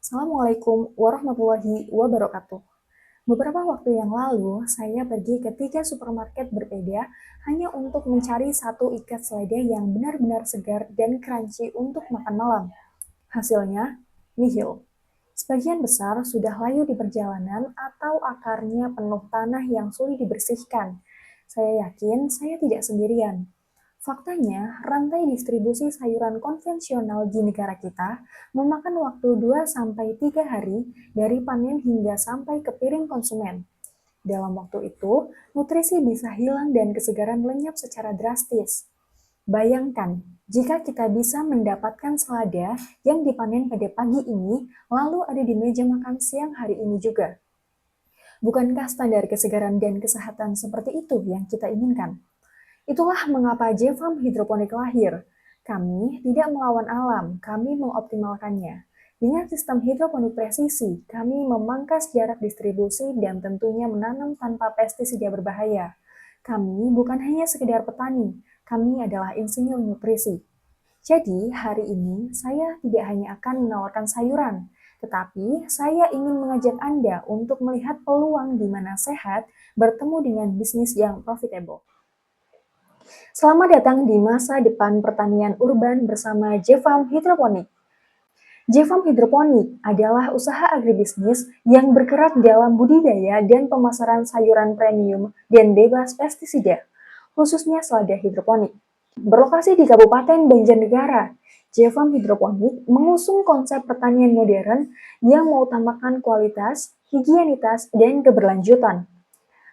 Assalamualaikum warahmatullahi wabarakatuh. Beberapa waktu yang lalu, saya pergi ke 3 supermarket berbeda hanya untuk mencari satu ikat selada yang benar-benar segar dan crunchy untuk makan malam. Hasilnya, nihil. Sebagian besar sudah layu di perjalanan atau akarnya penuh tanah yang sulit dibersihkan. Saya yakin saya tidak sendirian. Faktanya, rantai distribusi sayuran konvensional di negara kita memakan waktu 2-3 hari dari panen hingga sampai ke piring konsumen. Dalam waktu itu, nutrisi bisa hilang dan kesegaran lenyap secara drastis. Bayangkan, jika kita bisa mendapatkan selada yang dipanen pada pagi ini, lalu ada di meja makan siang hari ini juga. Bukankah standar kesegaran dan kesehatan seperti itu yang kita inginkan? Itulah mengapa J-Farm Hidroponik lahir. Kami tidak melawan alam, kami mengoptimalkannya. Dengan sistem hidroponik presisi, kami memangkas jarak distribusi dan tentunya menanam tanpa pestisida berbahaya. Kami bukan hanya sekedar petani, kami adalah insinyur nutrisi. Jadi, hari ini saya tidak hanya akan menawarkan sayuran, tetapi saya ingin mengajak Anda untuk melihat peluang di mana sehat bertemu dengan bisnis yang profitable. Selamat datang di masa depan pertanian urban bersama J-Farm Hidroponik. J-Farm Hidroponik adalah usaha agribisnis yang bergerak dalam budidaya dan pemasaran sayuran premium dan bebas pestisida, khususnya selada hidroponik. Berlokasi di Kabupaten Banjarnegara, J-Farm Hidroponik mengusung konsep pertanian modern yang mengutamakan kualitas, higienitas, dan keberlanjutan.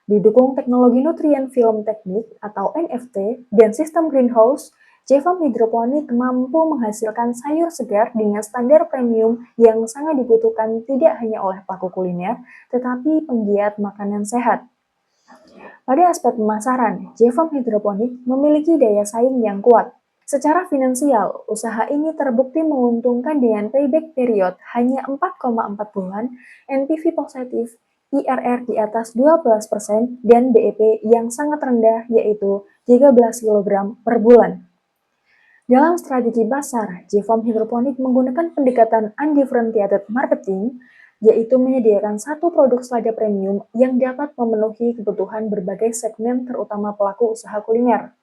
Didukung teknologi nutrien film teknik atau NFT dan sistem greenhouse, J-Farm Hidroponik mampu menghasilkan sayur segar dengan standar premium yang sangat dibutuhkan tidak hanya oleh pelaku kuliner, tetapi penggiat makanan sehat. Pada aspek pemasaran, J-Farm Hidroponik memiliki daya saing yang kuat. Secara finansial, usaha ini terbukti menguntungkan dengan payback period hanya 4,4 bulan, NPV positif, IRR di atas 12%, dan BEP yang sangat rendah yaitu 13 kg per bulan. Dalam strategi pasar, J-Farm Hidroponik menggunakan pendekatan undifferentiated marketing, yaitu menyediakan satu produk selada premium yang dapat memenuhi kebutuhan berbagai segmen terutama pelaku usaha kuliner.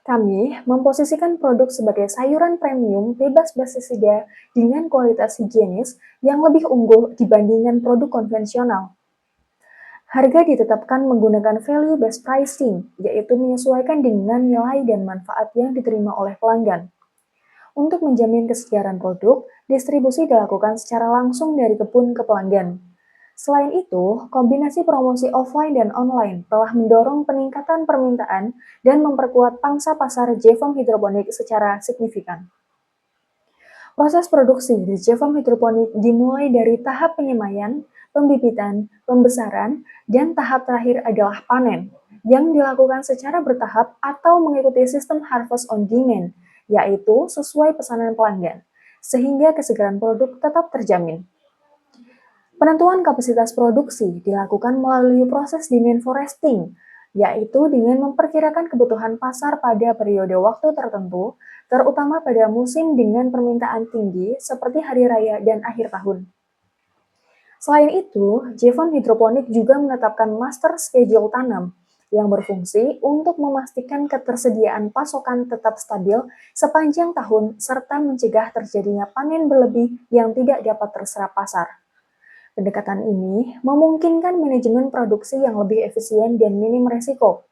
Kami memposisikan produk sebagai sayuran premium bebas pestisida dengan kualitas higienis yang lebih unggul dibandingkan produk konvensional. Harga ditetapkan menggunakan value-based pricing, yaitu menyesuaikan dengan nilai dan manfaat yang diterima oleh pelanggan. Untuk menjamin kesejahteraan produk, distribusi dilakukan secara langsung dari kebun ke pelanggan. Selain itu, kombinasi promosi offline dan online telah mendorong peningkatan permintaan dan memperkuat pangsa pasar J-Farm Hidroponik secara signifikan. Proses produksi di J-Farm Hidroponik dimulai dari tahap penyemaian, pembibitan, pembesaran, dan tahap terakhir adalah panen, yang dilakukan secara bertahap atau mengikuti sistem harvest on demand, yaitu sesuai pesanan pelanggan, sehingga kesegaran produk tetap terjamin. Penentuan kapasitas produksi dilakukan melalui proses demand forecasting, yaitu dengan memperkirakan kebutuhan pasar pada periode waktu tertentu, terutama pada musim dengan permintaan tinggi seperti hari raya dan akhir tahun. Selain itu, J-Farm Hidroponik juga menetapkan master schedule tanam yang berfungsi untuk memastikan ketersediaan pasokan tetap stabil sepanjang tahun serta mencegah terjadinya panen berlebih yang tidak dapat terserap pasar. Pendekatan ini memungkinkan manajemen produksi yang lebih efisien dan minim resiko.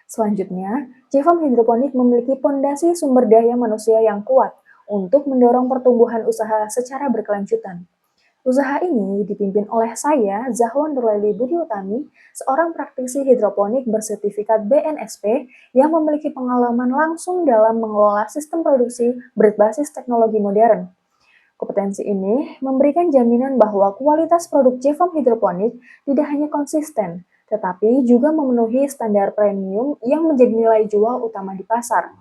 Selanjutnya, J-Farm Hidroponik memiliki fondasi sumber daya manusia yang kuat untuk mendorong pertumbuhan usaha secara berkelanjutan. Usaha ini dipimpin oleh saya, Zahwan Nurlaili Budi Utami, seorang praktisi hidroponik bersertifikat BNSP yang memiliki pengalaman langsung dalam mengelola sistem produksi berbasis teknologi modern. Kompetensi ini memberikan jaminan bahwa kualitas produk J-Farm Hidroponik tidak hanya konsisten, tetapi juga memenuhi standar premium yang menjadi nilai jual utama di pasar.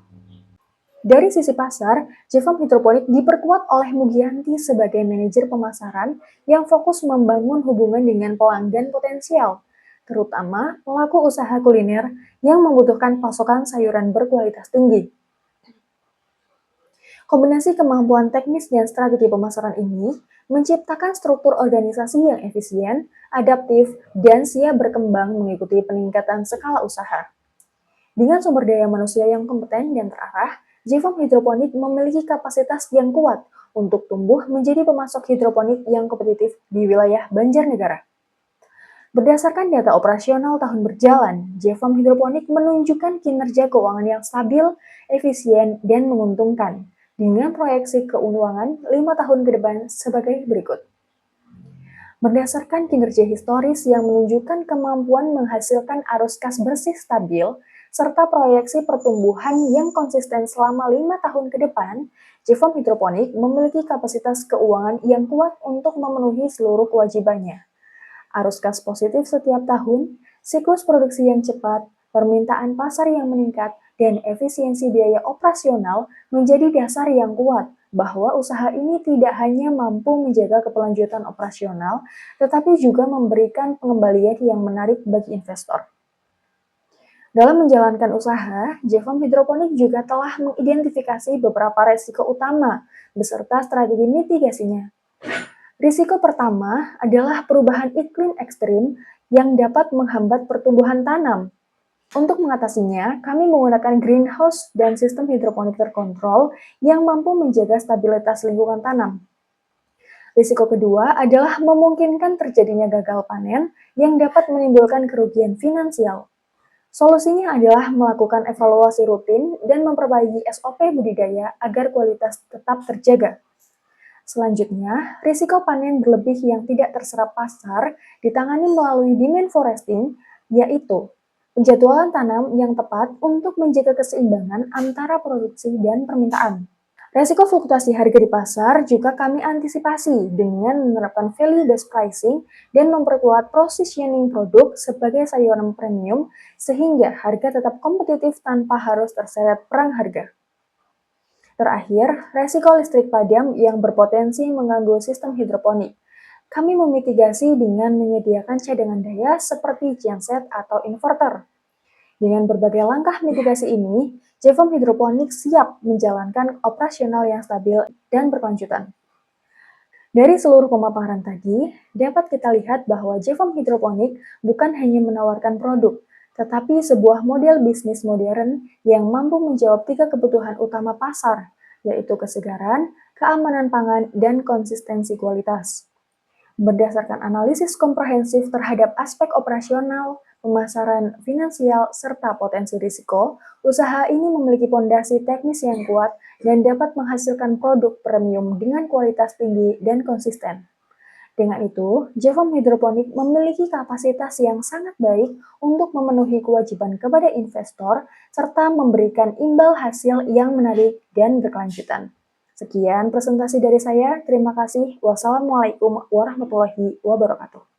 Dari sisi pasar, J-Farm Hidroponik diperkuat oleh Mugianti sebagai manajer pemasaran yang fokus membangun hubungan dengan pelanggan potensial, terutama pelaku usaha kuliner yang membutuhkan pasokan sayuran berkualitas tinggi. Kombinasi kemampuan teknis dan strategi pemasaran ini menciptakan struktur organisasi yang efisien, adaptif, dan siap berkembang mengikuti peningkatan skala usaha. Dengan sumber daya manusia yang kompeten dan terarah, J-Farm Hidroponik memiliki kapasitas yang kuat untuk tumbuh menjadi pemasok hidroponik yang kompetitif di wilayah Banjarnegara. Berdasarkan data operasional tahun berjalan, J-Farm Hidroponik menunjukkan kinerja keuangan yang stabil, efisien, dan menguntungkan, dengan proyeksi keuangan 5 tahun ke depan sebagai berikut. Berdasarkan kinerja historis yang menunjukkan kemampuan menghasilkan arus kas bersih stabil, serta proyeksi pertumbuhan yang konsisten selama 5 tahun ke depan, J-Farm Hidroponik memiliki kapasitas keuangan yang kuat untuk memenuhi seluruh kewajibannya. Arus kas positif setiap tahun, siklus produksi yang cepat, permintaan pasar yang meningkat, dan efisiensi biaya operasional menjadi dasar yang kuat bahwa usaha ini tidak hanya mampu menjaga keberlanjutan operasional, tetapi juga memberikan pengembalian yang menarik bagi investor. Dalam menjalankan usaha, J-Farm Hidroponik juga telah mengidentifikasi beberapa risiko utama beserta strategi mitigasinya. Risiko pertama adalah perubahan iklim ekstrim yang dapat menghambat pertumbuhan tanam. Untuk mengatasinya, kami menggunakan greenhouse dan sistem hidroponik terkontrol yang mampu menjaga stabilitas lingkungan tanam. Risiko kedua adalah memungkinkan terjadinya gagal panen yang dapat menimbulkan kerugian finansial. Solusinya adalah melakukan evaluasi rutin dan memperbaiki SOP budidaya agar kualitas tetap terjaga. Selanjutnya, risiko panen berlebih yang tidak terserap pasar ditangani melalui demand foresting, yaitu penjadwalan tanam yang tepat untuk menjaga keseimbangan antara produksi dan permintaan. Resiko fluktuasi harga di pasar juga kami antisipasi dengan menerapkan value-based pricing dan memperkuat positioning produk sebagai sayuran premium sehingga harga tetap kompetitif tanpa harus terseret perang harga. Terakhir, resiko listrik padam yang berpotensi mengganggu sistem hidroponik. Kami memitigasi dengan menyediakan cadangan daya seperti genset atau inverter. Dengan berbagai langkah mitigasi ini, J-Farm Hidroponik siap menjalankan operasional yang stabil dan berkelanjutan. Dari seluruh pemaparan tadi, dapat kita lihat bahwa J-Farm Hidroponik bukan hanya menawarkan produk, tetapi sebuah model bisnis modern yang mampu menjawab 3 kebutuhan utama pasar, yaitu kesegaran, keamanan pangan, dan konsistensi kualitas. Berdasarkan analisis komprehensif terhadap aspek operasional, pemasaran finansial, serta potensi risiko, usaha ini memiliki fondasi teknis yang kuat dan dapat menghasilkan produk premium dengan kualitas tinggi dan konsisten. Dengan itu, J-Farm Hidroponik memiliki kapasitas yang sangat baik untuk memenuhi kewajiban kepada investor serta memberikan imbal hasil yang menarik dan berkelanjutan. Sekian presentasi dari saya. Terima kasih. Wassalamualaikum warahmatullahi wabarakatuh.